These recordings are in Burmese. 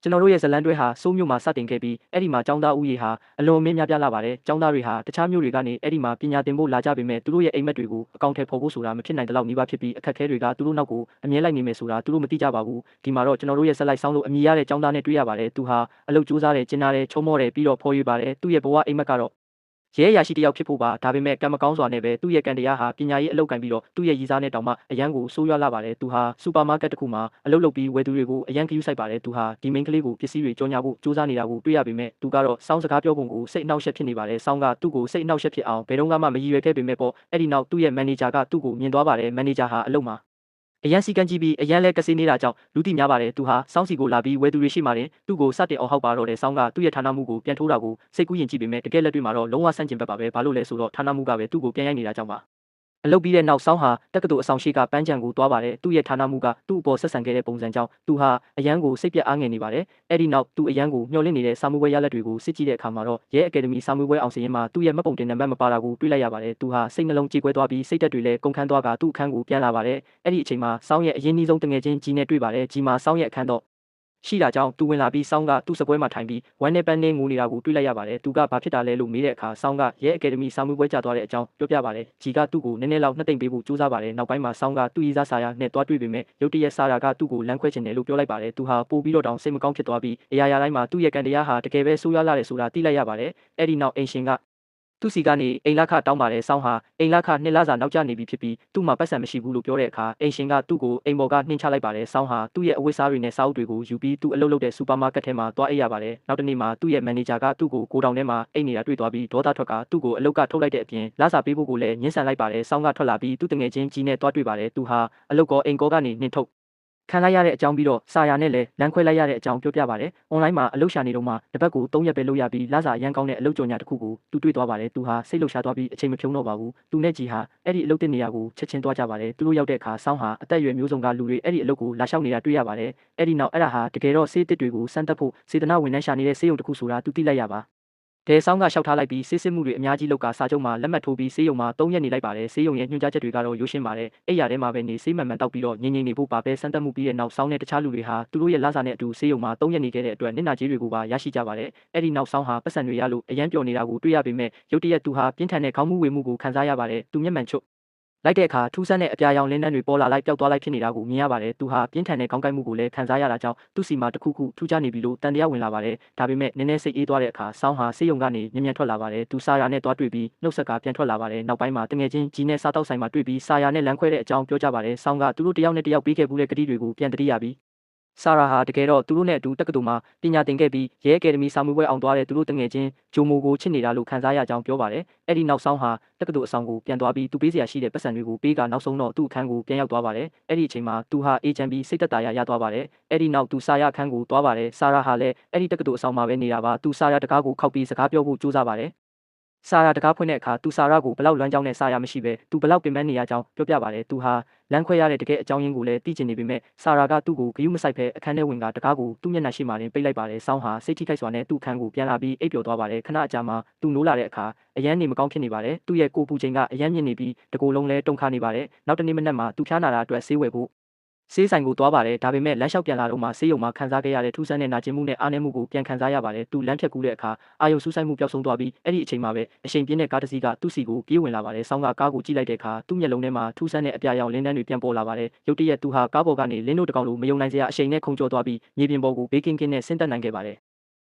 ကျွန်တော်တို့ရဲ့ဇလန်တွဲဟာစိုးမြို့မှာစတင်ခဲ့ပြီးအဲ့ဒီမှာចောင်းသားဦးရေဟာအလွန်အမင်းများပြားလာပါတယ်ចောင်းသားတွေဟာတခြားမြို့တွေကနေအဲ့ဒီမှာပညာသင်ဖို့လာကြပေမဲ့သူတို့ရဲ့အိမ်မက်တွေကိုအကောင့်ထဲပေါ်ဖို့ဆိုတာမဖြစ်နိုင်တဲ့လောက်နှီးပါဖြစ်ပြီးအခက်အခဲတွေကသူတို့နောက်ကိုအမြဲလိုက်နေမယ်ဆိုတာသူတို့မသိကြပါဘူးဒီမှာတော့ကျွန်တော်တို့ရဲ့ဇက်လိုက်ဆောင်းလို့အမြင်ရတဲ့ចောင်းသားနဲ့တွေ့ရပါတယ်သူဟာအလုပ်ကြိုးစားတယ်ကျင်နာတယ်ချုံမောတယ်ပြီးတော့ဖော်ရွေပါတယ်သူ့ရဲ့ဘဝအိမ်မက်ကတော့ရဲအရာရှိတယောက်ဖြစ်ဖို့ပါဒါပေမဲ့ကံမကောင်းစွာနဲ့ပဲသူ့ရဲ့ကံတရားဟာပညာရေးအလုပ်ကံပြီးတော့သူ့ရဲ့ရည်စားနဲ့တောင်မှအရန်ကိုဆိုးရွားလာပါတယ်သူဟာစူပါမားကတ်တစ်ခုမှာအလုပ်လုပ်ပြီးဝယ်သူတွေကိုအရန်ကယူဆိုင်ပါတယ်သူဟာဒီမိန်းကလေးကိုပစ္စည်းတွေကြော်ညာဖို့စူးစမ်းနေတာကိုတွေ့ရပေမဲ့သူကတော့စောင်းစကားပြောပုံကိုစိတ်အနှောက်အယှက်ဖြစ်နေပါတယ်စောင်းကသူ့ကိုစိတ်အနှောက်အယှက်ဖြစ်အောင်ဘယ်တော့မှမရည်ရွယ်ခဲ့ပေမဲ့ပေါ့အဲ့ဒီနောက်သူ့ရဲ့မန်နေဂျာကသူ့ကိုမြင်သွားပါတယ်မန်နေဂျာဟာအလုပ်မှာအရန်စီကန်ကြည့်ပြီးအရန်လဲကစေးနေတာကြောင့်လူတိများပါတယ်သူဟာစောင်းစီကိုလာပြီးဝယ်သူတွေရှိမှတင်သူ့ကိုစတင်အောင်ဟောက်ပါတော့တယ်စောင်းကသူ့ရဲ့ဌာနမှုကိုပြန်ထိုးတာကိုစိတ်ကူးရင်ကြည့်ပေမဲ့တကယ်လက်တွေ့မှာတော့လုံးဝဆန့်ကျင်ဘက်ပါပဲဘာလို့လဲဆိုတော့ဌာနမှုကပဲသူ့ကိုပြန်ရိုက်နေတာကြောင့်ပါအလုပ်ပြီးတဲ့နောက်ဆောင်းဟာတက္ကသိုလ်အဆောင်ရှိကပန်းချံကိုတွားပါတယ်သူ့ရဲ့ဌာနမှုကသူ့အပေါ်ဆက်ဆံခဲ့တဲ့ပုံစံကြောင့်သူဟာအရန်ကိုစိတ်ပြတ်အားငယ်နေပါတယ်အဲ့ဒီနောက်သူအရန်ကိုမျှော်လင့်နေတဲ့စာမှုပွဲရလက်တွေကိုစစ်ကြည့်တဲ့အခါမှာတော့ရဲအကယ်ဒမီစာမှုပွဲအောင်စရင်မှာသူ့ရဲ့မှတ်ပုံတင်နံပါတ်မပါတာကိုတွေ့လိုက်ရပါတယ်သူဟာစိတ်နှလုံးကြေကွဲသွားပြီးစိတ်သက်တွေလည်းကုန်ခန်းသွားကသူ့အခန်းကိုပြန်လာပါတယ်အဲ့ဒီအချိန်မှာဆောင်းရဲ့အရင်နှီးဆုံးတငယ်ချင်းကြီးနဲ့တွေ့ပါတယ်ကြီးမှာဆောင်းရဲ့အခန်းတော့ရှိတာကြောင့်သူဝင်လာပြီးစောင်းကသူ့စပွဲမှာထိုင်ပြီးဝမ်းနဲ့ပန်းနဲ့ငိုနေတာကိုတွေ့လိုက်ရပါတယ်သူကဘာဖြစ်တာလဲလို့မေးတဲ့အခါစောင်းကရဲအကယ်ဒမီစာမှုပွဲကြာသွားတဲ့အကြောင်းပြောပြပါတယ်ကြီးကသူ့ကိုနည်းနည်းလောက်နှစ်သိမ့်ပေးဖို့ကြိုးစားပါတယ်နောက်ပိုင်းမှာစောင်းကသူ့ရေးစားစာရနဲ့တွားတွေ့ပေမဲ့ရုတ်တရက်စာရာကသူ့ကိုလမ်းခွဲချင်တယ်လို့ပြောလိုက်ပါတယ်သူဟာပို့ပြီးတော့တောင်စိတ်မကောင်းဖြစ်သွားပြီးအရာရာတိုင်းမှာသူ့ရဲ့ကံတရားဟာတကယ်ပဲဆိုးရွားလာတယ်ဆိုတာသိလိုက်ရပါတယ်အဲ့ဒီနောက်အင်ရှင်ကသူစီကနေအိမ်လခတောင်းပါတယ်ဆောင်းဟာအိမ်လခနှစ်လစာနောက်ကျနေပြီဖြစ်ပြီးသူ့မှာပတ်စံမရှိဘူးလို့ပြောတဲ့အခါအင်ရှင်ကသူ့ကိုအိမ်ပေါ်ကနှင်းချလိုက်ပါတယ်ဆောင်းဟာသူ့ရဲ့အဝတ်စားတွေနဲ့စာအုပ်တွေကိုယူပြီးသူ့အလုပ်လုပ်တဲ့စူပါမားကတ်ထဲမှာတွားအိပ်ရပါတယ်နောက်တစ်နေ့မှာသူ့ရဲ့မန်နေဂျာကသူ့ကိုကိုတောင်ထဲမှာအိပ်နေတာတွေ့သွားပြီးဒေါသထွက်ကသူ့ကိုအလုပ်ကထုတ်လိုက်တဲ့အပြင်လစာပေးဖို့ကိုလည်းညှင်းဆန်လိုက်ပါတယ်ဆောင်းကထွက်လာပြီးသူ့တငယ်ချင်းကြီးနဲ့တွားတွေ့ပါတယ်သူဟာအလုပ်ကောအိမ်ကောကနေနှင်ထုတ်ခံလိုက်ရတဲ့အကြောင်းပြီးတော့စာယာနဲ့လည်းလမ်းခွဲလိုက်ရတဲ့အကြောင်းပြောပြပါတယ်။ online မှာအလုပ်ရှာနေတော့မှတစ်ပတ်ကို3ရက်ပဲလုပ်ရပြီးလစာအရန်ကောင်းတဲ့အလုပ်ကြော်ညာတစ်ခုကိုသူတွေ့သွားပါတယ်။သူဟာစိတ်လှုပ်ရှားသွားပြီးအချိန်မဖြုံးတော့ပါဘူး။သူနဲ့ကြီးဟာအဲ့ဒီအလုပ်တင်နေရကိုချက်ချင်းသွားကြပါတယ်။သူတို့ရောက်တဲ့အခါဆောင်းဟာအသက်အရွယ်မျိုးစုံကလူတွေအဲ့ဒီအလုပ်ကိုလာလျှောက်နေတာတွေ့ရပါတယ်။အဲ့ဒီနောက်အဲ့ဒါဟာတကယ်တော့စေးတစ်တွေကိုစမ်းသပ်ဖို့စေတနာဝန်ထမ်းရှာနေတဲ့စေးရုံတစ်ခုဆိုတာသူသိလိုက်ရပါဒဲဆောင်းကလျှောက်ထားလိုက်ပြီးစစ်စစ်မှုတွေအများကြီးလောက်ကစာချုပ်မှာလက်မှတ်ထိုးပြီးစေးရုံမှာ3ရက်နေလိုက်ပါတယ်စေးရုံရဲ့ညွှန်ကြားချက်တွေကတော့ရိုးရှင်းပါတယ်အဲ့ရထဲမှာပဲနေစေးမှန်မှန်တောက်ပြီးတော့ငြိမ်ငြိမ်နေဖို့ပါပဲစမ်းသပ်မှုပြီးတဲ့နောက်ဆောင်းနဲ့တခြားလူတွေဟာသူတို့ရဲ့လစာနဲ့အတူစေးရုံမှာ3ရက်နေခဲ့တဲ့အတွက်နစ်နာကြေးတွေကိုပါရရှိကြပါတယ်အဲ့ဒီနောက်ဆောင်းဟာပတ်စံတွေရလို့အရန်ပျော်နေတာကိုတွေ့ရပေမဲ့ရုတ်တရက်သူဟာပြင်းထန်တဲ့ခေါင်းမှုဝေမှုကိုခံစားရပါတယ်သူမျက်မှန်ချုပ်လိုက်တဲ့အခါထူးဆန်းတဲ့အပြာရောင်လင်းနှန်းတွေပေါ်လာလိုက်ပျောက်သွားလိုက်ဖြစ်နေတာကိုမြင်ရပါတယ်။သူဟာပြင်းထန်တဲ့ခေါင်းကိုက်မှုကိုလည်းခံစားရတာကြောင့်သူ့စီမှာတစ်ခုခုထူးခြားနေပြီလို့တန်တရားဝင်လာပါတယ်။ဒါပေမဲ့နည်းနည်းစိတ်အေးသွားတဲ့အခါဆောင်းဟာဆေးရုံကနေမြ мян ထွက်လာပါတယ်။သူစာရာနဲ့တွားတွေ့ပြီးနှုတ်ဆက်ကပြန်ထွက်လာပါတယ်။နောက်ပိုင်းမှာတငယ်ချင်းကြီးနဲ့စားတောက်ဆိုင်မှာတွေ့ပြီးစာရာနဲ့လမ်းခွဲတဲ့အကြောင်းပြောကြပါတယ်။ဆောင်းကသူတို့တယောက်နဲ့တယောက်ပြီးခဲ့ဘူးတဲ့ကတိတွေကိုပြန်တတိယပြီးဆာရာဟာတကယ်တော့သူတို့နဲ့အတူတက္ကသိုလ်မှာပညာသင်ခဲ့ပြီးရဲအကယ်ဒမီစာမှုပွဲအောင်သွားတဲ့သူတို့တငယ်ချင်းဂျိုမိုကိုချစ်နေတာလို့ခံစားရကြောင်းပြောပါတယ်။အဲ့ဒီနောက်ဆောင်ဟာတက္ကသိုလ်အဆောင်ကိုပြန်သွားပြီးသူပေးစရာရှိတဲ့ပတ်စံတွေကိုပေးကနောက်ဆုံးတော့သူ့အခန်းကိုပြန်ရောက်သွားပါတယ်။အဲ့ဒီအချိန်မှာသူဟာအေဂျန်ပြီးစိတ်သက်သာရသွားပါတယ်။အဲ့ဒီနောက်သူဆာရာအခန်းကိုသွားပါတယ်။ဆာရာဟာလည်းအဲ့ဒီတက္ကသိုလ်အဆောင်မှာပဲနေတာပါ။သူဆာရာတကားကိုခောက်ပြီးစကားပြောဖို့ကြိုးစားပါတယ်။ဆာရာတကားဖွင့်တဲ့အခါသူဆာရာကိုဘလောက်လွမ်းကြောင်းနဲ့ဆာရာမရှိပဲသူဘလောက်ပင်ပန်းနေရကြောင်းပြောပြပါတယ်။သူဟာလမ်းခွဲရတဲ့တကယ်အကြောင်းရင်းကိုလည်းသိချင်နေပေမဲ့ဆာရာကသူ့ကိုဂယုမဆိုင်ဖဲအခန်းထဲဝင်ကတကားကိုသူ့မျက်နှာရှိမှတင်ပိတ်လိုက်ပါတယ်။ဆောင်းဟာစိတ်ထိခိုက်စွာနဲ့သူ့အခန်းကိုပြန်လာပြီးအိပ်ပျော်သွားပါတယ်။ခဏအကြာမှာသူနိုးလာတဲ့အခါအရန်နေမကောင်းဖြစ်နေပါတယ်။သူ့ရဲ့ကိုပူချိန်ကအရန်မြင့်နေပြီးတကိုယ်လုံးလည်းတုန်ခါနေပါတယ်။နောက်တနေ့မနက်မှာသူဖျားနာတာအတွက်ဆေးဝယ်ဖို့ဆေးဆိုင်ကိုသွားပါတယ်ဒါပေမဲ့လမ်းလျှောက်ပြန်လာတော့မှဆေးရုံမှာခံစားခဲ့ရတဲ့ထူးဆန်းတဲ့နာကျင်မှုနဲ့အားနည်းမှုကိုပြန်ခံစားရပါတယ်သူလမ်းဖြတ်ကူးတဲ့အခါအာယုံစူးစိုက်မှုပျောက်ဆုံးသွားပြီးအဲ့ဒီအချိန်မှာပဲအရှိန်ပြင်းတဲ့ကားတစ်စီးကသူ့စီကိုပြေးဝင်လာပါတယ်ဆောင်းကကားကိုကြည့်လိုက်တဲ့အခါသူ့မျက်လုံးထဲမှာထူးဆန်းတဲ့အပြာရောင်လင်းတန်းတွေပြန်ပေါ်လာပါတယ်ရုတ်တရက်သူဟာကားပေါ်ကနေလင်းတို့တကောင်လိုမယုံနိုင်စရာအရှိန်နဲ့ခုန်ကျော်သွားပြီးမြေပြင်ပေါ်ကိုဘေးကင်းကင်းနဲ့ဆင်းသက်နိုင်ခဲ့ပါတယ်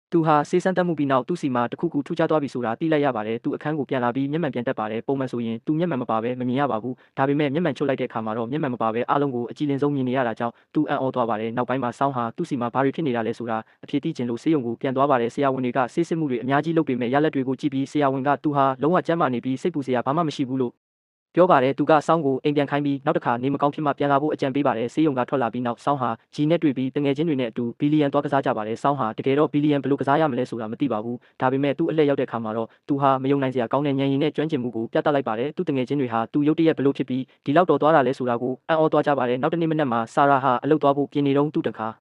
သူဟာစေးစမ်းတက်မှုပြီးနောက်သူ့စီမှာတခုခုထူးခြားသွားပြီဆိုတာသိလိုက်ရပါတယ်သူအခန်းကိုပြန်လာပြီးမျက်မှန်ပြန်တက်ပါတယ်ပုံမှန်ဆိုရင်သူမျက်မှန်မပါဘဲမမြင်ရပါဘူးဒါပေမဲ့မျက်မှန်ချုပ်လိုက်တဲ့အခါမှာတော့မျက်မှန်မပါဘဲအားလုံးကိုအကြည့်လင်းဆုံးမြင်နေရတာကြောင့်သူအံ့ဩသွားပါတယ်နောက်ပိုင်းမှာဆောင်းဟာသူ့စီမှာဘာတွေဖြစ်နေတာလဲဆိုတာအဖြေသိချင်လို့ဆေးရုံကိုပြန်သွားပါတယ်ဆရာဝန်တွေကဆေးစစ်မှုတွေအများကြီးလုပ်ပေမဲ့ရလဒ်တွေကိုကြည့်ပြီးဆရာဝန်ကသူဟာလုံးဝကျန်းမာနေပြီးစိတ်ပူစရာဘာမှမရှိဘူးလို့ပြောပါတယ်သူကဆောင်းကိုအိမ်ပြန်ခိုင်းပြီးနောက်တစ်ခါနေမကောင်းဖြစ်မှပြန်လာဖို့အကြံပေးပါတယ်ဆေးရုံကထွက်လာပြီးနောက်ဆောင်းဟာဂျီနဲ့တွေ့ပြီးတငယ်ချင်းတွေနဲ့အတူဘီလီယံသွားကစားကြပါတယ်ဆောင်းဟာတကယ်တော့ဘီလီယံဘယ်လိုကစားရမလဲဆိုတာမသိပါဘူးဒါပေမဲ့သူ့အလှည့်ရောက်တဲ့ခါမှာတော့သူဟာမယုံနိုင်စရာကောင်းတဲ့ဉာဏ်ရည်နဲ့ကျွမ်းကျင်မှုကိုပြသလိုက်ပါတယ်သူတငယ်ချင်းတွေဟာသူရုတ်တရက်ဘယ်လိုဖြစ်ပြီးဒီလောက်တော့သွားတာလဲဆိုတာကိုအံ့ဩသွားကြပါတယ်နောက်တနေ့မနက်မှာဆာရာဟာအလုပ်သွားဖို့ပြင်နေတော့သူ့တခါ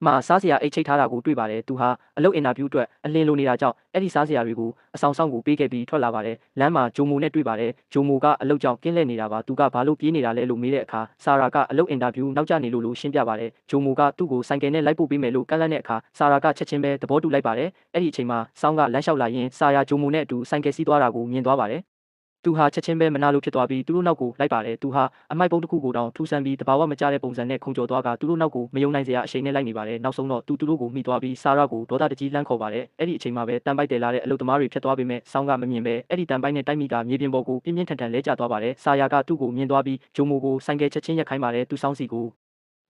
မှာစားစရာအိတ်ချိတ်ထားတာကိုတွေ့ပါတယ်သူဟာအလုပ်အင်တာဗျူးအတွက်အလင်းလိုနေတာကြောင့်အဲ့ဒီစားစရာတွေကိုအဆောင်ဆောင်ကိုပေးခဲ့ပြီးထွက်လာပါတယ်လမ်းမှာဂျိုမိုနဲ့တွေ့ပါတယ်ဂျိုမိုကအလုပ်ကြောင့်ကင်းလှည့်နေတာပါသူကဘာလို့ပြေးနေတာလဲလို့မေးတဲ့အခါဆာရာကအလုပ်အင်တာဗျူးနောက်ကျနေလို့ရှင်းပြပါတယ်ဂျိုမိုကသူ့ကိုဆိုင်ကယ်နဲ့လိုက်ပို့ပေးမယ်လို့ကန့်လန့်တဲ့အခါဆာရာကချက်ချင်းပဲသဘောတူလိုက်ပါတယ်အဲ့ဒီအချိန်မှာစောင်းကလမ်းလျှောက်လာရင်ဆာရာဂျိုမိုနဲ့အတူဆိုင်ကယ်စီးသွားတာကိုမြင်သွားပါတယ်သူဟာချက်ချင်းပဲမနာလို့ဖြစ်သွားပြီးသူတို့နောက်ကိုလိုက်ပါတယ်သူဟာအမိုက်ပုံးတစ်ခုကိုတောင်ထူဆန်းပြီးတဘာဝမကျတဲ့ပုံစံနဲ့ခုန်ကျော်သွားကသူတို့နောက်ကိုမယုံနိုင်စရာအရှိန်နဲ့လိုက်နေပါတယ်နောက်ဆုံးတော့သူတို့ကိုမိသွားပြီးဆာရာကိုဒေါသတကြီးလှမ်းခေါ်ပါတယ်အဲ့ဒီအချိန်မှာပဲတန်ပိုက်တယ်လာတဲ့အလုပ်သမားတွေဖြစ်သွားပေမဲ့ဆောင်းကမမြင်ပဲအဲ့ဒီတန်ပိုက်နဲ့တိုက်မိတာမြေပြင်ပေါ်ကိုပြင်းပြင်းထန်ထန်လဲကျသွားပါတယ်ဆာရာကသူ့ကိုမြင်သွားပြီးဂျိုမိုကိုဆိုင်ကယ်ချက်ချင်းရက်ခိုင်းပါတယ်သူဆောင်းစီကိ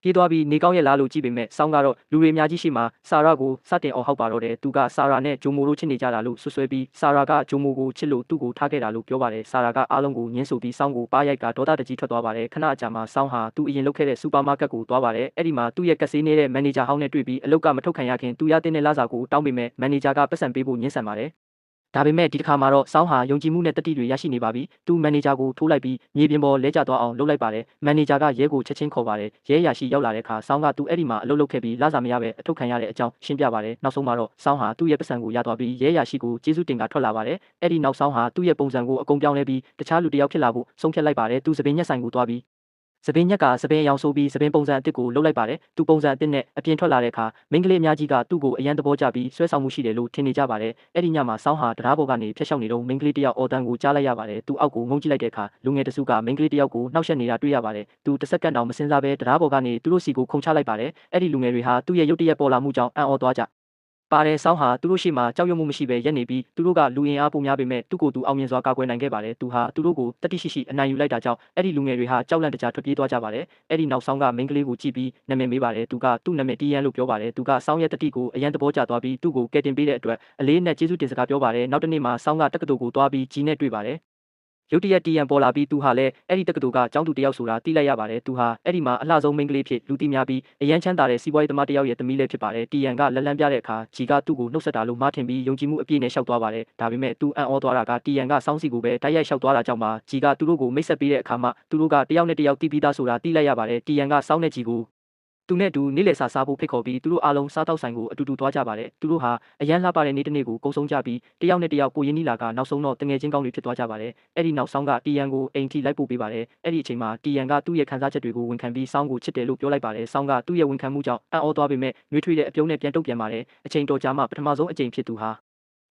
ုပြေးသွားပြီးနေကောင်းရဲ့လားလို့ကြည့်ပေမဲ့စောင်းကတော့လူတွေအများကြီးရှိမှဆာရာကိုစတင်အောင်ဟောက်ပါတော့တယ်သူကဆာရာနဲ့ဂျိုမိုတို့ချစ်နေကြတာလို့ဆွဆွဲပြီးဆာရာကဂျိုမိုကိုချစ်လို့သူ့ကိုထားခဲ့တာလို့ပြောပါတယ်ဆာရာကအားလုံးကိုညှင်းဆိုပြီးစောင်းကိုပါရိုက်ကဒေါသတကြီးထွက်သွားပါတယ်ခဏအကြာမှာစောင်းဟာသူအရင်လုပ်ခဲ့တဲ့စူပါမားကတ်ကိုသွားပါတယ်အဲ့ဒီမှာသူ့ရဲ့ကက်ဆေးနေတဲ့မန်နေဂျာဟောင်းနဲ့တွေ့ပြီးအလုပ်ကမထုတ်ခံရခင်သူရတဲ့လစာကိုတောင်းပေမဲ့မန်နေဂျာကပတ်စံပေးဖို့ညှင်းဆန်ပါတယ်ဒါပေမဲ့ဒီတစ်ခါမှာတော့စောင်းဟာယုံကြည်မှုနဲ့တတိတွေရရှိနေပါပြီ။သူမန်နေဂျာကိုထိုးလိုက်ပြီးမြေပြင်ပေါ်လဲကျသွားအောင်လုပ်လိုက်ပါတယ်။မန်နေဂျာကရဲကိုချက်ချင်းခေါ်ပါတယ်။ရဲရရှိရောက်လာတဲ့အခါစောင်းကသူအဲ့ဒီမှာအလုပ်လုပ်ခဲ့ပြီးလစာမရပဲအထုတ်ခံရတဲ့အကြောင်းရှင်းပြပါတယ်။နောက်ဆုံးမှာတော့စောင်းဟာသူ့ရဲ့ပတ်စံကိုရသွားပြီးရဲရရှိကိုကျေးဇူးတင်ကထွက်လာပါတယ်။အဲ့ဒီနောက်စောင်းဟာသူ့ရဲ့ပုံစံကိုအကုန်ပြောင်းလဲပြီးတခြားလူတစ်ယောက်ဖြစ်လာဖို့ဆုံးဖြတ်လိုက်ပါတယ်။သူစပင်းညက်ဆိုင်ကိုသွားပြီးစပင်းညက်ကစပင်းရောင်ဆိုပြီးစပင်းပုံစံအစ်စ်ကိုလှုပ်လိုက်ပါတယ်။သူပုံစံအစ်စ်နဲ့အပြင်ထွက်လာတဲ့အခါမိန်းကလေးအများကြီးကသူ့ကိုအရန်သဘောကျပြီးဆွဲဆောင်မှုရှိတယ်လို့ထင်နေကြပါတယ်။အဲ့ဒီညမှာစောင်းဟာတရားပေါ်ကနေဖျက်လျှောက်နေတော့မိန်းကလေးတစ်ယောက်အော်တန်းကိုကြားလိုက်ရပါတယ်။သူအောက်ကိုငုံကြည့်လိုက်တဲ့အခါလူငယ်တစုကမိန်းကလေးတစ်ယောက်ကိုနှောက်ယှက်နေတာတွေ့ရပါတယ်။သူတစ်စက္ကန့်တောင်မစင်စားပဲတရားပေါ်ကနေသူတို့စီကိုခုန်ချလိုက်ပါတယ်။အဲ့ဒီလူငယ်တွေဟာသူ့ရဲ့ရုပ်တရက်ပေါ်လာမှုကြောင့်အံ့ဩသွားကြပါတယ်ဆောင်းဟာသူတို့ရှိမှကြောက်ရွံ့မှုမရှိဘဲရက်နေပြီးသူတို့ကလူရင်အားပုံများပေမဲ့သူ့ကိုယ်သူအောင်မြင်စွာကာကွယ်နိုင်ခဲ့ပါတယ်သူဟာသူတို့ကိုတတိရှိရှိအနိုင်ယူလိုက်တာကြောင့်အဲ့ဒီလူငယ်တွေဟာကြောက်လန့်တကြားထွက်ပြေးသွားကြပါတယ်အဲ့ဒီနောက်ဆောင်းကမိန်းကလေးကိုကြည့်ပြီးနာမည်မေးပါတယ်သူကသူ့နာမည်တီးရန်လို့ပြောပါတယ်သူကဆောင်းရဲ့တတိကိုအရန်သဘောကျသွားပြီးသူ့ကိုကယ်တင်ပေးတဲ့အတွက်အလေးနဲ့ကျေးဇူးတင်စကားပြောပါတယ်နောက်တစ်နေ့မှာဆောင်းကတက္ကသိုလ်ကိုသွားပြီးကြီးနဲ့တွေ့ပါတယ်ရုတ်တရက်တီယန်ပေါ်လာပြီးသူဟာလည်းအဲ့ဒီတက္ကသိုလ်ကကျောင်းသူတယောက်ဆိုတာသိလိုက်ရပါတယ်သူဟာအဲ့ဒီမှာအလှဆုံးမိန်းကလေးဖြစ်လူသိများပြီးအရန်ချမ်းသာတဲ့စီးပွားရေးသမားတယောက်ရဲ့သမီးလေးဖြစ်ပါတယ်တီယန်ကလက်လန်းပြတဲ့အခါဂျီကသူ့ကိုနှုတ်ဆက်တာလို့မှားထင်ပြီးယုံကြည်မှုအပြည့်နဲ့ရှောက်သွားပါတယ်ဒါပေမဲ့သူအံ့ဩသွားတာကတီယန်ကစောင်းစီကိုပဲတိုက်ရိုက်ရှောက်သွားတာကြောင့်ပါဂျီကသူတို့ကိုမိတ်ဆက်ပေးတဲ့အခါမှာသူတို့ကတယောက်နဲ့တယောက်တီးပြီးသားဆိုတာသိလိုက်ရပါတယ်တီယန်ကစောင်းနဲ့ဂျီကိုသူနဲ့တူနေ့လည်စာစားဖို့ဖိတ်ခေါ်ပြီးသူတို့အားလုံးစားတောက်ဆိုင်ကိုအတူတူသွားကြပါတယ်သူတို့ဟာအရန်လှပတဲ့နေ့တစ်နေ့ကိုကုံဆုံးကြပြီးတယောက်နဲ့တယောက်ကိုရင်းနှီးလာကနောက်ဆုံးတော့တငယ်ချင်းကောင်းတွေဖြစ်သွားကြပါတယ်အဲ့ဒီနောက်ဆောင်းကတီယန်ကိုအိမ်ထိလိုက်ပို့ပေးပါတယ်အဲ့ဒီအချိန်မှာတီယန်ကသူ့ရဲ့ခံစားချက်တွေကိုဝန်ခံပြီးဆောင်းကိုချစ်တယ်လို့ပြောလိုက်ပါတယ်ဆောင်းကသူ့ရဲ့ဝန်ခံမှုကြောင့်အံ့ဩသွားပေမဲ့နှွေးထွေးတဲ့အပြုံးနဲ့ပြန်တုတ်ပြန်ပါတယ်အချိန်တော်ကြာမှပထမဆုံးအကြိမ်ဖြစ်သူဟ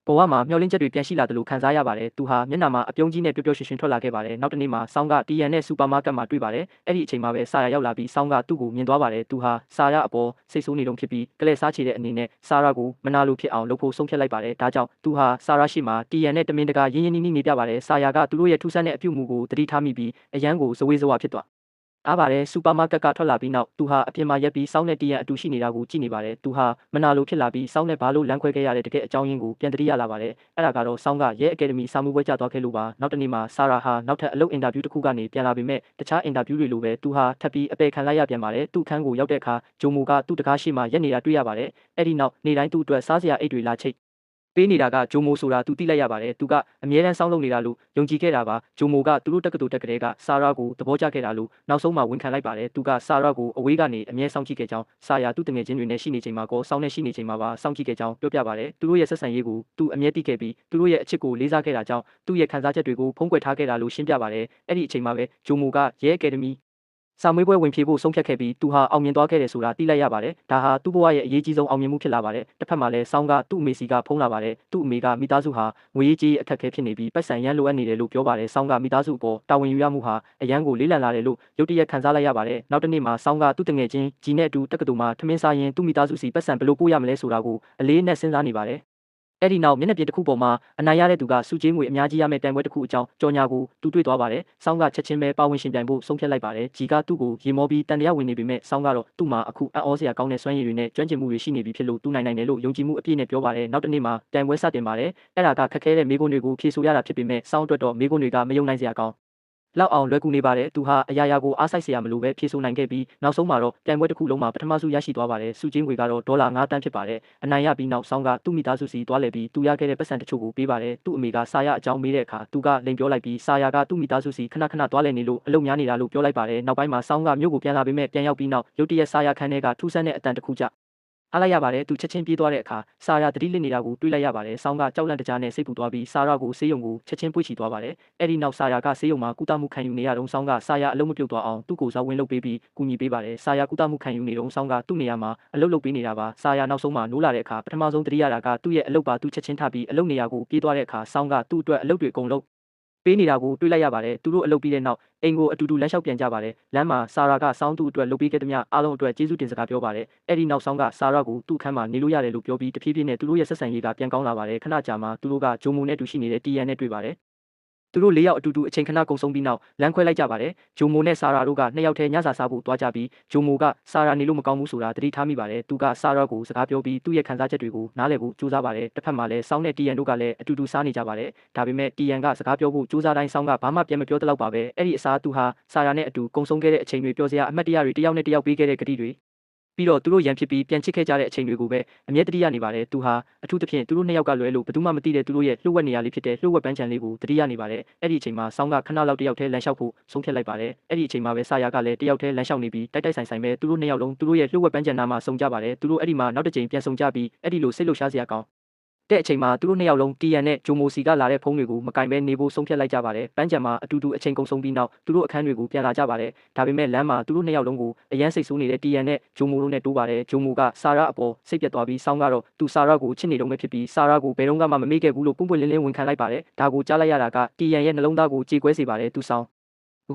ာဘဝမှာမျောလင်းချက်တွေပြန်ရှိလာတယ်လို့ခံစားရပါတယ်သူဟာမျက်နှာမှာအပြုံးကြီးနဲ့ပျော်ပျော်ရွှင်ရွှင်ထွက်လာခဲ့ပါတယ်နောက်တစ်နေ့မှာဆောင်းကတီယန်နဲ့စူပါမားကတ်မှာတွေ့ပါတယ်အဲ့ဒီအချိန်မှာပဲဆာရာရောက်လာပြီးဆောင်းကသူ့ကိုမြင်သွားပါတယ်သူဟာဆာရာအပေါ်စိတ်ဆိုးနေတုန်းဖြစ်ပြီးကလဲစားချေတဲ့အနေနဲ့ဆာရာကိုမနာလိုဖြစ်အောင်လုပ်ဖို့ဆုံးဖြတ်လိုက်ပါတယ်ဒါကြောင့်သူဟာဆာရာရှိမှတီယန်နဲ့တမင်တကာရင်းရင်းနှီးနှီးနေပြပါတယ်ဆာရာကသူတို့ရဲ့ထူးဆန်းတဲ့အပြုအမူကိုသတိထားမိပြီးအရန်ကိုဇဝေးဇဝါဖြစ်သွားအားပါတယ်စူပါမားကတ်ကထွက်လာပြီးနောက်သူဟာအပြင်မှာရက်ပြီးစောင်းနဲ့တီးရန်အတူရှိနေတာကိုကြည့်နေပါတယ်သူဟာမနာလိုဖြစ်လာပြီးစောင်းနဲ့ဘာလို့လမ်းခွဲခဲ့ရတဲ့တကယ်အကြောင်းရင်းကိုပြန်သတိရလာပါတယ်အဲ့ဒါကတော့စောင်းကရဲအကယ်ဒမီစာမှုပွဲကျသွားခဲ့လို့ပါနောက်တနေ့မှာဆာရာဟာနောက်ထပ်အလုပ်အင်တာဗျူးတစ်ခုကနေပြန်လာပေမဲ့တခြားအင်တာဗျူးတွေလိုပဲသူဟာထပ်ပြီးအပေခံလိုက်ရပြန်ပါတယ်သူ့ခန်းကိုရောက်တဲ့အခါဂျိုမိုကသူ့တကားရှိမှရက်နေတာတွေ့ရပါတယ်အဲ့ဒီနောက်နေ့တိုင်းသူ့အတွက်စားစရာအိတ်တွေလာချိတ်ပေးနေတာကဂျိုမိုဆိုတာသူသိလိုက်ရပါတယ်သူကအမြဲတမ်းစောင်းလုပ်နေတာလို့ယုံကြည်ခဲ့တာပါဂျိုမိုကသူတို့တက္ကသိုလ်တက်ကလေးကဆာရာကိုသဘောကျခဲ့တာလို့နောက်ဆုံးမှဝန်ခံလိုက်ပါတယ်သူကဆာရာကိုအဝေးကနေအမြဲစောင့်ကြည့်ခဲ့ကြောင်းဆာရာသူ့တငယ်ချင်းတွေနဲ့ရှိနေချိန်မှာကောစောင်းနဲ့ရှိနေချိန်မှာပါစောင့်ကြည့်ခဲ့ကြောင်းပြောပြပါတယ်သူတို့ရဲ့ဆက်ဆံရေးကိုသူအမြဲသိခဲ့ပြီးသူတို့ရဲ့အချစ်ကိုလေးစားခဲ့တာကြောင့်သူ့ရဲ့ခံစားချက်တွေကိုဖုံးကွယ်ထားခဲ့တာလို့ရှင်းပြပါတယ်အဲ့ဒီအချိန်မှာပဲဂျိုမိုကရဲအကယ်ဒမီစာမွေးပွဲဝင်ဖြေဖို့ဆုံးဖြတ်ခဲ့ပြီးသူဟာအောင်မြင်သွားခဲ့တယ်ဆိုတာသိလိုက်ရပါတယ်။ဒါဟာသူ့ဘဝရဲ့အရေးကြီးဆုံးအောင်မြင်မှုဖြစ်လာပါတယ်။တစ်ဖက်မှာလည်းဆောင်းကသူ့အမေစီကဖုံးလာပါတယ်။သူ့အမေကမိသားစုဟာငွေရေးကြေးအခက်အခဲဖြစ်နေပြီးပိုက်ဆံရမ်းလိုအပ်နေတယ်လို့ပြောပါတယ်။ဆောင်းကမိသားစုအပေါ်တာဝန်ယူရမှုဟာအရန်ကိုလေးလံလာတယ်လို့ရုတ်တရက်ခံစားလိုက်ရပါတယ်။နောက်တစ်နေ့မှာဆောင်းကသူ့တငယ်ချင်းဂျီနဲ့အတူတက္ကသိုလ်မှာထမင်းစားရင်သူ့မိသားစုစီပိုက်ဆံဘယ်လိုပို့ရမလဲဆိုတာကိုအလေးနဲ့စဉ်းစားနေပါတယ်အဲ့ဒီနောက်မျက်နှာပြင်တစ်ခုပေါ်မှာအနိုင်ရတဲ့သူကစုချင်းငွေအများကြီးရမယ့်တန်ပွဲတစ်ခုအကြောင်းကြော်ညာကိုသူတွေ့သွားပါတယ်။ဆောင်းကချက်ချင်းပဲပါဝင်ရှင်ပြိုင်ဖို့ဆုံးဖြတ်လိုက်ပါတယ်။ဂျီကသူ့ကိုရေမောပြီးတန်တရားဝင်နေပေမဲ့ဆောင်းကတော့သူ့မှာအခုအံ့ဩစရာကောင်းတဲ့စွမ်းရည်တွေနဲ့ကျွမ်းကျင်မှုတွေရှိနေပြီဖြစ်လို့သူနိုင်တယ်လို့ယုံကြည်မှုအပြည့်နဲ့ပြောပါတယ်။နောက်တစ်နေ့မှာတန်ပွဲစတင်ပါတယ်။အဲ့ဒါကခက်ခဲတဲ့မိကွန်းတွေကိုဖြေဆိုရတာဖြစ်ပေမဲ့ဆောင်းအတွက်တော့မိကွန်းတွေကမယုံနိုင်စရာကောင်းလောက်အောင်လွယ်ကူနေပါတယ်သူဟာအရာရာကိုအားစိုက်စရာမလိုပဲဖြေဆိုနိုင်ခဲ့ပြီးနောက်ဆုံးမှာတော့ပြိုင်ပွဲတစ်ခုလုံးမှာပထမဆုရရှိသွားပါတယ်စုချင်းငွေကတော့ဒေါ်လာ9တန်းဖြစ်ပါတယ်အနိုင်ရပြီးနောက်ဆောင်းကသူ့မိသားစုစီသွားလည်ပြီးသူရခဲ့တဲ့ပတ်စံတချို့ကိုပေးပါတယ်သူ့အမေကစာရအကြောင်းမေးတဲ့အခါသူကလိန်ပြောလိုက်ပြီးစာရကသူ့မိသားစုစီခဏခဏသွားလည်နေလို့အလုပ်များနေတာလို့ပြောလိုက်ပါတယ်နောက်ပိုင်းမှာဆောင်းကမြို့ကိုပြန်လာပေမဲ့ပြန်ရောက်ပြီးနောက်ရုတ်တရက်စာရခန်းထဲကထူးဆန်းတဲ့အတန်တစ်ခုကြ အားလိုက်ရပါတယ်သူချက်ချင်းပြေးသွားတဲ့အခါဆာရာတတိလစ်နေတာကိုတွေးလိုက်ရပါတယ်ဆောင်းကကြောက်လန့်တကြားနဲ့စိတ်ပူသွားပြီးဆာရာကိုဆေးရုံကိုချက်ချင်းပွေ့ချီသွားပါတယ်အဲ့ဒီနောက်ဆာရာကဆေးရုံမှာကုသမှုခံယူနေရတော့ဆောင်းကဆာရာအလုံးမပြုတ်သွားအောင်သူ့ကိုဇောက်ဝင်လုပ်ပေးပြီးကူညီပေးပါတယ်ဆာရာကုသမှုခံယူနေတော့ဆောင်းကသူ့နေရာမှာအလုပ်လုပ်ပေးနေတာပါဆာရာနောက်ဆုံးမှာနိုးလာတဲ့အခါပထမဆုံးတတိယတာကသူ့ရဲ့အလုပ်ပါသူချက်ချင်းထပြီးအလုပ်နေရာကိုပြေးသွားတဲ့အခါဆောင်းကသူ့အတွက်အလုပ်တွေအကုန်လုံးပေးနေတာကိုတွေးလိုက်ရပါတယ်သူတို့အလုပ်ပြီးတဲ့နောက်အိမ်ကိုအတူတူလမ်းလျှောက်ပြန်ကြပါတယ်လမ်းမှာဆာရာကစောင်းသူ့အတွက်လုပ်ပေးခဲ့သမျှအားလုံးအတွက်ကျေးဇူးတင်စကားပြောပါတယ်အဲ့ဒီနောက်ဆောင်းကဆာရာကိုသူ့အခန်းမှာနေလို့ရတယ်လို့ပြောပြီးတဖြည်းဖြည်းနဲ့သူတို့ရဲ့ဆက်ဆံရေးကပြန်ကောင်းလာပါတယ်ခဏကြာမှသူတို့ကဂျိုမိုနဲ့တူရှိနေတဲ့တီယန်နဲ့တွေ့ပါတယ်သူတို့၄ယောက်အတူတူအချိန်ခဏကုန်ဆုံးပြီးနောက်လမ်းခွဲလိုက်ကြပါတယ်ဂျိုမိုနဲ့ဆာရာတို့ကနှစ်ယောက်တည်းညစာစားဖို့တွားကြပြီးဂျိုမိုကဆာရာနေလို့မကောင်းဘူးဆိုတာသတိထားမိပါတယ်သူကဆာရာကိုစကားပြောပြီးသူ့ရဲ့ခံစားချက်တွေကိုနားလည်ဖို့ကြိုးစားပါတယ်တစ်ဖက်မှာလည်းဆောင်းနဲ့တီယန်တို့ကလည်းအတူတူစားနေကြပါတယ်ဒါပေမဲ့တီယန်ကစကားပြောဖို့ကြိုးစားတိုင်းဆောင်းကဘာမှပြန်မပြောတတ်တော့ပါပဲအဲ့ဒီအစားသူဟာဆာရာနဲ့အတူကုန်ဆုံးခဲ့တဲ့အချိန်တွေပြောစရာအမှတ်တရတွေတယောက်နဲ့တယောက်ပေးခဲ့တဲ့ဂတိတွေပြီးတော့သူတို့ရန်ဖြစ်ပြီးပြန်ချစ်ခဲ့ကြတဲ့အချိန်တွေကိုပဲအမြဲတတိယနေပါတယ်သူဟာအထူးသဖြင့်သူတို့နှစ်ယောက်ကလွဲလို့ဘယ်သူမှမသိတဲ့သူတို့ရဲ့လှုပ်ဝက်နေရလေးဖြစ်တဲ့လှုပ်ဝက်ပန်းချံလေးကိုတတိယနေပါတယ်အဲ့ဒီအချိန်မှာဆောင်းကခဏလောက်တယောက်တည်းလမ်းလျှောက်ဖို့ဆုံးဖြတ်လိုက်ပါတယ်အဲ့ဒီအချိန်မှာပဲဆာယာကလည်းတယောက်တည်းလမ်းလျှောက်နေပြီးတိုက်ဆိုင်ပဲသူတို့နှစ်ယောက်လုံးသူတို့ရဲ့လှုပ်ဝက်ပန်းချံနာမှာစုံကြပါတယ်သူတို့အဲ့ဒီမှာနောက်တစ်ချိန်ပြန်စုံကြပြီးအဲ့ဒီလိုစိတ်လှုပ်ရှားစရာကောင်းတဲ့အချိန်မှာသူတို့နှစ်ယောက်လုံးတီယန်နဲ့ဂျိုမိုစီကလာတဲ့ဖုန်းတွေကိုမကင်ပဲနေဖို့ဆုံးဖြတ်လိုက်ကြပါတယ်။ပန်းချံမှာအတူတူအချိန်ကုန်ဆုံးပြီးနောက်သူတို့အခန်းတွေကိုပြန်လာကြပါတယ်။ဒါပေမဲ့လမ်းမှာသူတို့နှစ်ယောက်လုံးကိုအရန်စိတ်ဆိုးနေတဲ့တီယန်နဲ့ဂျိုမိုတို့နဲ့တိုးပါတယ်။ဂျိုမိုကဆာရာအပေါ်စိတ်ပြတ်သွားပြီးဆောင်းကတော့သူဆာရာကိုချစ်နေတော့မှဖြစ်ပြီးဆာရာကိုဘယ်တော့မှမမေ့ခဲ့ဘူးလို့ပွင့်ပွင့်လင်းလင်းဝန်ခံလိုက်ပါတယ်။ဒါကိုကြားလိုက်ရတာကတီယန်ရဲ့နှလုံးသားကိုကြေကွဲစေပါတယ်သူဆောင်း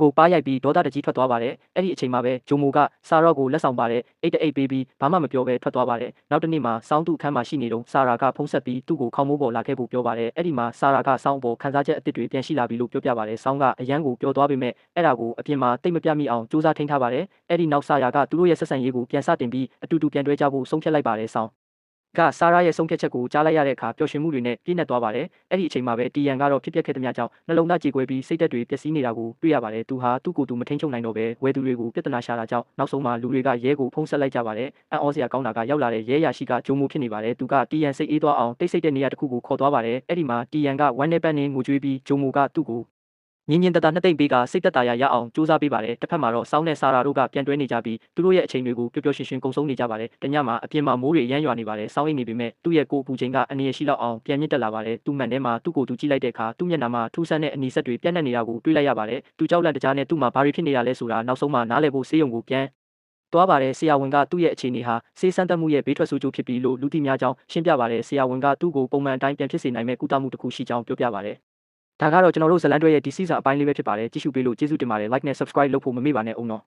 ကိုပါရိုက်ပြီးဒေါသတကြီးထွက်သွားပါတယ်။အဲ့ဒီအချိန်မှာပဲဂျိုမိုကဆာရာကိုလက်ဆောင်ပါတယ်။အိတ်တအိတ်ပေးပြီးဘာမှမပြောဘဲထွက်သွားပါတယ်။နောက်တစ်နေ့မှာဆောင်းသူ့အခန်းမှာရှိနေတော့ဆာရာကဖုန်းဆက်ပြီးသူ့ကိုခေါင်းမိုးပေါ်လာခဲ့ဖို့ပြောပါတယ်။အဲ့ဒီမှာဆာရာကဆောင်းပေါ်ခံစားချက်အသစ်တွေပြန်ရှိလာပြီလို့ပြောပြပါတယ်။ဆောင်းကအရန်ကိုပြောသွားပေမဲ့အဲ့ဒါကိုအပြင်မှာတိတ်မပြတ်မိအောင်စူးစမ်းထိန်းထားပါတယ်။အဲ့ဒီနောက်ဆာရာကသူတို့ရဲ့ဆက်ဆံရေးကိုပြန်စတင်ပြီးအတူတူပြန်တွဲကြဖို့ဆုံးဖြတ်လိုက်ပါတယ်ဆောင်းကဆာရာရဲ့ဆုံးဖြတ်ချက်ကိုကြားလိုက်ရတဲ့အခါပျော်ရွှင်မှုတွေနဲ့ပြည့်နှက်သွားပါတယ်။အဲ့ဒီအချိန်မှာပဲတီယန်ကတော့ဖြစ်ပျက်ခဲ့တဲ့များကြောင့်နှလုံးသားကြေကွဲပြီးစိတ်သက်တွေပျက်စီးနေတာကိုတွေ့ရပါတယ်။သူဟာသူ့ကိုယ်သူမထိန်ချုပ်နိုင်တော့ပဲဝယ်သူတွေကိုပြဿနာရှာတာကြောင့်နောက်ဆုံးမှာလူတွေကရဲကိုဖုန်းဆက်လိုက်ကြပါတယ်။အံ့ဩစရာကောင်းတာကရောက်လာတဲ့ရဲရရှိကဂျိုမိုဖြစ်နေပါတယ်။သူကတီယန်စိတ်အေးသွားအောင်တိတ်ဆိတ်တဲ့နေရာတစ်ခုကိုခေါ်သွားပါတယ်။အဲ့ဒီမှာတီယန်ကဝမ်းနဲ့ပန်းနဲ့ငိုကြွေးပြီးဂျိုမိုကသူ့ကိုညင်ညင်တတနှစ်သိမ့်ပေးကစိတ်သက်သာရအောင်စူးစမ်းပေးပါတယ်တစ်ဖက်မှာတော့ဆောင်းနဲ့ဆာရာတို့ကပြန်တွဲနေကြပြီးသူတို့ရဲ့အချိန်တွေကိုပျော်ပျော်ရွှင်ရွှင်ကုန်ဆုံးနေကြပါတယ်တညမှာအပြင်မှာမိုးတွေရမ်းရွာနေပါတယ်ဆောင်းအိမ်နေပေမဲ့သူ့ရဲ့ကိုယ်ပူချိန်ကအနေရရှိလောက်အောင်ပြန်မြင့်တက်လာပါတယ်သူ့မှန်ထဲမှာသူ့ကိုယ်သူကြည့်လိုက်တဲ့အခါသူ့မျက်နှာမှာထူးဆန်းတဲ့အနီဆက်တွေပြန့်နှံ့နေတာကိုတွေ့လိုက်ရပါတယ်သူကြောက်လန့်တကြားနဲ့သူ့မှာဘာတွေဖြစ်နေတာလဲဆိုတာနောက်ဆုံးမှနားလည်ဖို့ဆေးရုံကိုပြန်သွားပါတယ်ဆရာဝန်ကသူ့ရဲ့အခြေအနေဟာဆေးစမ်းသပ်မှုရဲ့ဘေးထွက်ဆိုးကျိုးဖြစ်ပြီးလို့လူသိများကြောင်းရှင်းပြပါတယ်ဆရာဝန်ကသူ့ကိုပုံမှန်အတိုင်းပြန်ဖြစ်စေနိုင်မဲ့ကုသမှုတစ်ခုရှိကြောင်းပြောပြပါတယ်ဒါကတော့ကျွန်တော်တို့ဇလန်တွဲရဲ့ဒီစီစာအပိုင်းလေးပဲဖြစ်ပါတယ်ကြည့်ရှုပေးလို့ကျေးဇူးတင်ပါတယ် like နဲ့ subscribe လုပ်ဖို့မမေ့ပါနဲ့အောင်နော်